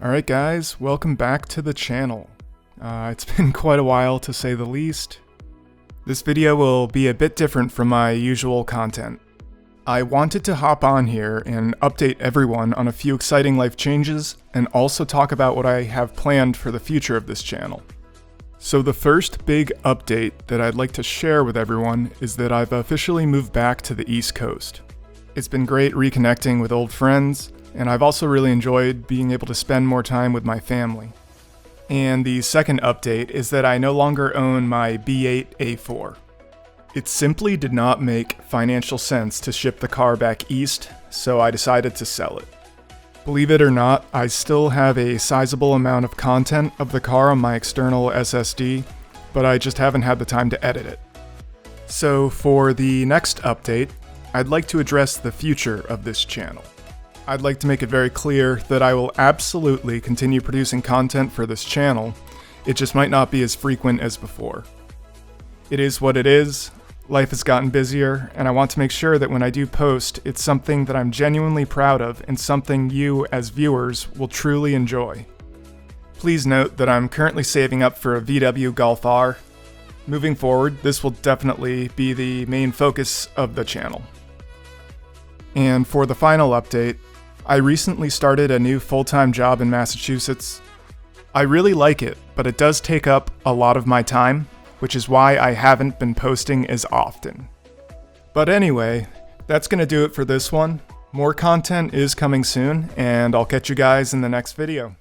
Alright guys, welcome back to the channel. It's been quite a while to say the least. This video will be a bit different from my usual content. I wanted to hop on here and update everyone on a few exciting life changes and also talk about what I have planned for the future of this channel. So the first big update that I'd like to share with everyone is that I've officially moved back to the East Coast. It's been great reconnecting with old friends, and I've also really enjoyed being able to spend more time with my family. And the second update is that I no longer own my B8A4. It simply did not make financial sense to ship the car back east, so I decided to sell it. Believe it or not, I still have a sizable amount of content of the car on my external SSD, but I just haven't had the time to edit it. So for the next update, I'd like to address the future of this channel. I'd like to make it very clear that I will absolutely continue producing content for this channel, it just might not be as frequent as before. It is what it is, life has gotten busier, and I want to make sure that when I do post, it's something that I'm genuinely proud of and something you, as viewers, will truly enjoy. Please note that I'm currently saving up for a VW Golf R. Moving forward, this will definitely be the main focus of the channel. And for the final update, I recently started a new full-time job in Massachusetts. I really like it, but it does take up a lot of my time, which is why I haven't been posting as often. But anyway, that's gonna do it for this one. More content is coming soon, and I'll catch you guys in the next video.